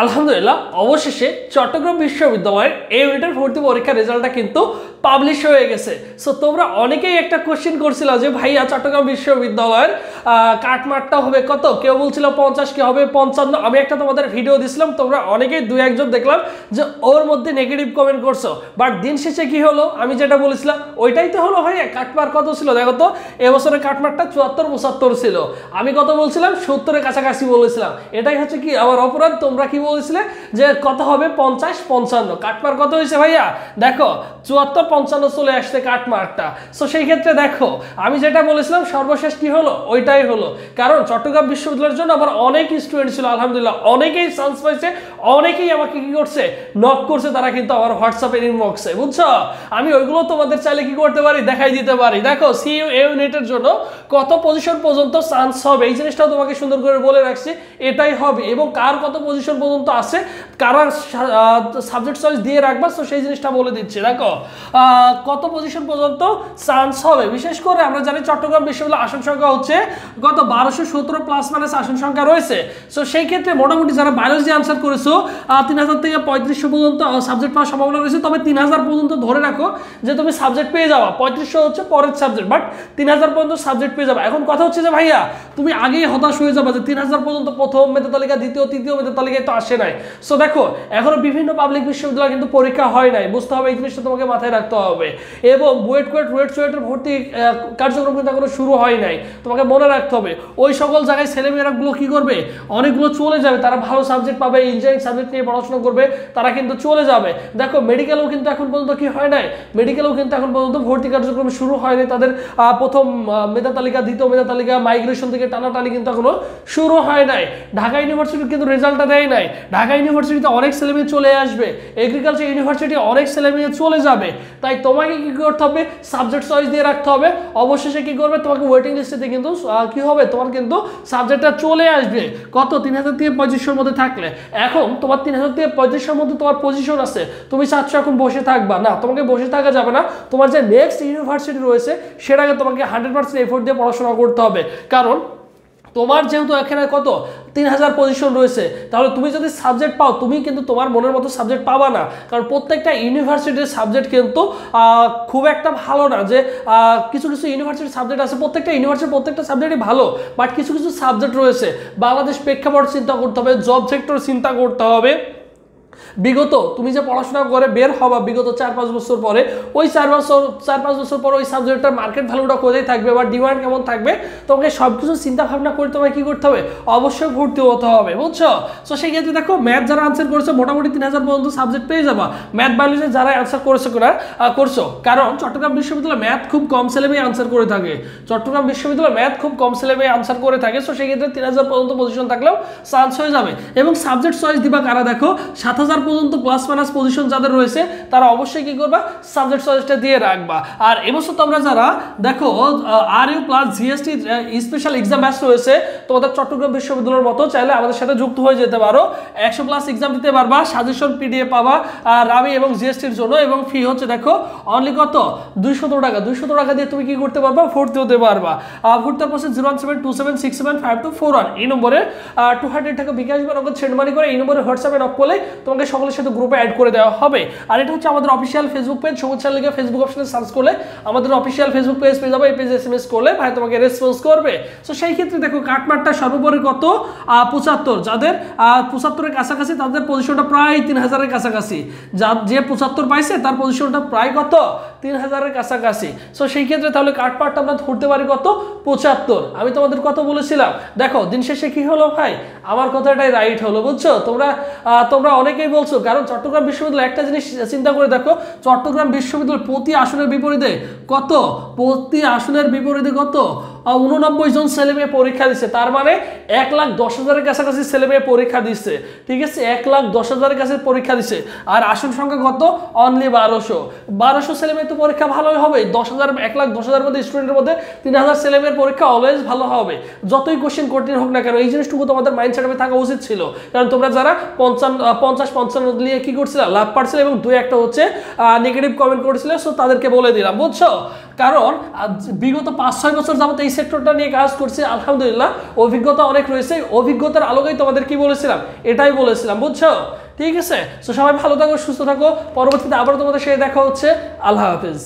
আলহামদুলিল্লাহ অবশেষে চট্টগ্রাম বিশ্ববিদ্যালয়ের এই ইউনিটের ভর্তি পরীক্ষার রেজাল্টটা কিন্তু পাবলিশ হয়ে গেছে। সো তোমরা অনেকেই একটা কোশ্চেন করছিল যে ভাইয়া চট্টগ্রাম বিশ্ববিদ্যালয়ের কাটমার্কটা হবে কত, কেউ বলছিল 50, কি হবে 55। আমি একটা তোমাদের ভিডিও দিছিলাম, তোমরা অনেকেই দুই একজন দেখলাম যে ওর মধ্যে নেগেটিভ কমেন্ট করছো, বাট দিন শেষে কি হলো আমি যেটা বলেছিলাম ওইটাই তো হলো ভাইয়া। কাটমার্ক কত ছিল দেখো তো, এবছরের কাটমার্কটা 74-75 ছিল, আমি কত বলছিলাম 70-এর কাছাকাছি বলেছিলাম। এটাই হচ্ছে কি আমার অপরাধ। তোমরা কি বলেছিলে যে কত হবে 50-55, কাটমার্ক কত হয়েছে ভাইয়া দেখো 74-55 চলে আসছে কাটমার্কটা। সো সেই ক্ষেত্রে দেখো আমি যেটা বলেছিলাম সর্বশেষ কি হলো ওইটাই হলো, কারণ চট্টগ্রাম বিশ্ববিদ্যালয়ের জন্য আমার অনেক স্টুডেন্ট ছিল আলহামদুলিল্লাহ, অনেকেই চান্স পাইছে, অনেকেই আমাকে কি করছে নক করছে, তারা কিন্তু আমার হোয়াটসঅ্যাপের ইনবক্সে, বুঝছো। আমি ওইগুলো তোমাদের চাইলে কি করতে পারি দেখাই দিতে পারি। দেখো সিইউ ইউনিটের জন্য কত পজিশন পর্যন্ত চান্স হবে এই জিনিসটাও তোমাকে সুন্দর করে বলে রাখছি, এটাই হবে এবং কার কত পজিশন পর্যন্ত আছে, কারা সাবজেক্ট চয়েস দিয়ে রাখবা, তো সেই জিনিসটা বলে দিচ্ছি। দেখো কত পজিশন পর্যন্ত চান্স হবে, বিশেষ করে আমরা জানি চট্টগ্রাম বিশ্ববিদ্যালয়ের আসন সংখ্যা হচ্ছে কত 1217 প্লাস মাইনাস আসন সংখ্যা রয়েছে। সো সেই ক্ষেত্রে মোটামুটি যারা বায়োলজি আনসার করেছো 3000 থেকে 3500 পর্যন্ত সাবজেক্ট পাওয়ার সম্ভাবনা রয়েছে, তবে 3000 পর্যন্ত ধরে রাখো যে তুমি সাবজেক্ট পেয়ে যাবা। 3500 হচ্ছে পরের সাবজেক্ট, বাট 3000 পর্যন্ত সাবজেক্ট পেয়ে যাবা। এখন কথা হচ্ছে যে ভাইয়া তুমি আগেই হতাশ হয়ে যাবা যে 3000 পর্যন্ত প্রথম মেধা তালিকা, দ্বিতীয় তৃতীয় মেধা তালিকায় তো আসে নাই। সো দেখো এখনো বিভিন্ন পাবলিক বিশ্ববিদ্যালয় কিন্তু পরীক্ষা হয় নাই, বুঝতে হবে এই জিনিসটা তোমাকে মাথায় রাখতে হবে। এবং বুয়েট চুয়েটের ভর্তি কার্যক্রম কিন্তু এখনো শুরু হয় নাই, তোমাকে মনে রাখতে হবে। ওই সকল জায়গায় ছেলেমেয়েরাগুলো কি করবে, অনেকগুলো চলে যাবে, তারা ভালো সাবজেক্ট পাবে, ইঞ্জিনিয়ারিং সাবজেক্ট নিয়ে পড়াশোনা করবে, তারা কিন্তু চলে যাবে। দেখো মেডিকেলেও কিন্তু এখন পর্যন্ত কি হয় নাই, মেডিকেলেও কিন্তু এখন পর্যন্ত ভর্তি কার্যক্রম শুরু হয়নি, তাদের প্রথম মেধা তালিকা, দ্বিতীয় মেধা তালিকা, মাইগ্রেশন থেকে টানাটানি কিন্তু এখনো শুরু হয় নাই। ঢাকা ইউনিভার্সিটি কিন্তু রেজাল্টটা দেয় নাই, ঢাকা ইউনিভার্সিটিতে অনেক ছেলেমেয়ে চলে আসবে, এগ্রিকালচার ইউনিভার্সিটি অনেক ছেলেমেয়ে চলে যাবে। তাই তোমাকে কি করতে হবে, সাবজেক্ট চয়েস দিয়ে রাখতে হবে। অবশেষে কি করবে, তোমাকে ওয়েটিং লিস্টে কিন্তু কি হবে, তোমার কিন্তু সাবজেক্টটা চলে আসবে কত 3000 থেকে 3500 মধ্যে থাকলে। এখন তোমার 3000 থেকে 3500 মধ্যে তোমার পজিশন আছে, তুমি চাচ্ছ এখন বসে থাকবা না, তোমাকে বসে থাকা যাবে না। তোমার যে নেক্সট ইউনিভার্সিটি রয়েছে সেটাকে তোমাকে 100% এফোর্ট দিয়ে পড়াশোনা করতে হবে, কারণ তোমার যেহেতু এখানে কত 3000 পজিশন রয়েছে, তাহলে তুমি যদি সাবজেক্ট পাও তুমি কিন্তু তোমার মনের মতো সাবজেক্ট পাবা না, কারণ প্রত্যেকটা ইউনিভার্সিটির সাবজেক্ট কিন্তু খুব একটা ভালো না। যে কিছু কিছু ইউনিভার্সিটির সাবজেক্ট আছে, প্রত্যেকটা ইউনিভার্সিটির প্রত্যেকটা সাবজেক্টই ভালো, বাট কিছু কিছু সাবজেক্ট রয়েছে বাংলাদেশ প্রেক্ষাপট চিন্তা করতে হবে, জব সেক্টর চিন্তা করতে হবে। বিগত তুমি যে পড়াশোনা করে বের হবা বিগত 4-5 বছর পরে, ওই 4-5 বছর পরে ওই সাবজেক্টটার মার্কেট ভ্যালুটা কোথায় থাকবে বা ডিমান্ড কেমন থাকবে, তোমাকে সব কিছু চিন্তা ভাবনা করে তোমাকে কি করতে হবে, অবশ্যই ভর্তি হতে হবে, বুঝছো। সো সেই ক্ষেত্রে দেখো ম্যাথ যারা আনসার করেছে মোটামুটি 3000 পর্যন্ত সাবজেক্ট পেয়ে যাবা। ম্যাথ বায়োলজি যারা আনসার করেছে করছো, কারণ চট্টগ্রাম বিশ্ববিদ্যালয় ম্যাথ খুব কম ছেলেমেয়ে আনসার করে থাকে, চট্টগ্রাম বিশ্ববিদ্যালয় ম্যাথ খুব কম ছেলেমেয়ে আনসার করে থাকে। সো সেই ক্ষেত্রে 3000 পর্যন্ত পজিশন থাকলেও চান্স হয়ে যাবে। এবং সাবজেক্ট চয়েস দিবা কারা, দেখো 7000 পর্যন্ত প্লাস মাইনাস পজিশন যাদের রয়েছে তারা অবশ্যই কি করবা, সাবজেক্ট চয়েসটা দিয়ে রাখবা। আর এবছর তোমরা যারা দেখো RU plus GST special exam batch রয়েছে তোমাদের চট্টগ্রাম বিশ্ববিদ্যালয়ের মতো, চাইলে আমাদের সাথে যুক্ত হয়ে যেতে পারো। 100+ এক্সাম দিতে পারবা, সাজেশন পিডিএফ পাবা রাবি এবং জিএসটির জন্য, এবং ফি হচ্ছে দেখো অনলি কত 200 টাকা। 200 টাকা দিয়ে তুমি কি করতে পারবা, ভর্তি হতে পারবা। ভর্তির প্রসেস 01727675241 এই নম্বরে 200 টাকা বিকাশ বা নগদ সেন্ড মানি করে এই নম্বরে হোয়াটসঅ্যাপে নক করলে তোমাকে সকলের সাথে গ্রুপে অ্যাড করে দেওয়া হবে। আর এটা হচ্ছে আমাদের অফিসিয়াল ফেসবুক পেজ, সবুজ স্যার লিখে ফেসবুক অপশনে সার্চ করলে আমাদের অফিসিয়াল ফেসবুক পেজ পেয়ে যাবে, এই পেজে এসএমএস করলে ভাই তোমাকে রেসপন্স করবে। সো সেই ক্ষেত্রে দেখো কাটমার্কটা সর্বোপরি কত 75, যাদের 75-এর কাছাকাছি তাদের পজিশনটা প্রায় 3000-এর কাছাকাছি, যে 75 পাইছে তার পজিশনটা প্রায় কত 3000-এর কাছাকাছি। সো সেই ক্ষেত্রে তাহলে কাটমার্কটা আমরা ধরতে পারি কত 75। আমি তোমাদের কত বলেছিলাম, দেখো দিন শেষে কি হলো ভাই, আমার কথাটাই রাইট হলো, বুঝছো। তোমরা অনেকেই বলছো, কারণ চট্টগ্রাম বিশ্ববিদ্যালয় একটা জিনিস চিন্তা করে দেখো, চট্টগ্রাম বিশ্ববিদ্যালয় প্রতি আসনের বিপরীতে কত 89 জন ছেলে মেয়ে পরীক্ষা দিচ্ছে, তার মানে 1,10,000-এর কাছাকাছি ছেলে মেয়ে পরীক্ষা দিচ্ছে, ঠিক আছে 1,10,000-এর কাছে পরীক্ষা দিচ্ছে। আর আসন সংখ্যা কত, অনলি 1200 ছেলে মেয়ে তো পরীক্ষা ভালোই হবে। 1,10,000 মধ্যে স্টুডেন্টের মধ্যে 3000 ছেলে মেয়ের পরীক্ষা অলওয়েজ ভালো হবে, যতই কোশ্চেন কঠিন হোক না কেন। এই জিনিসটুকু তোমাদের মাইন্ড সেটআপে থাকা উচিত ছিল, কারণ তোমরা যারা 50-55 দিয়ে কি করছিল লাভ পাচ্ছিল এবং 2-1টা হচ্ছে নেগেটিভ কমেন্ট করেছিল, সো তাদেরকে বলে দিলাম, বুঝছো। কারণ বিগত 5-6 বছর যাবত এই সেক্টরটা নিয়ে কাজ করছি, আলহামদুলিল্লাহ অভিজ্ঞতা অনেক রয়েছে। অভিজ্ঞতার আলোকেই তোমাদের কি বলেছিলাম, এটাই বলেছিলাম, বুঝছো? ঠিক আছে, তো সবাই ভালো থাকো, সুস্থ থাকো, পরবর্তীতে আবার তোমাদের সাথে দেখা হচ্ছে। আল্লাহ হাফেজ।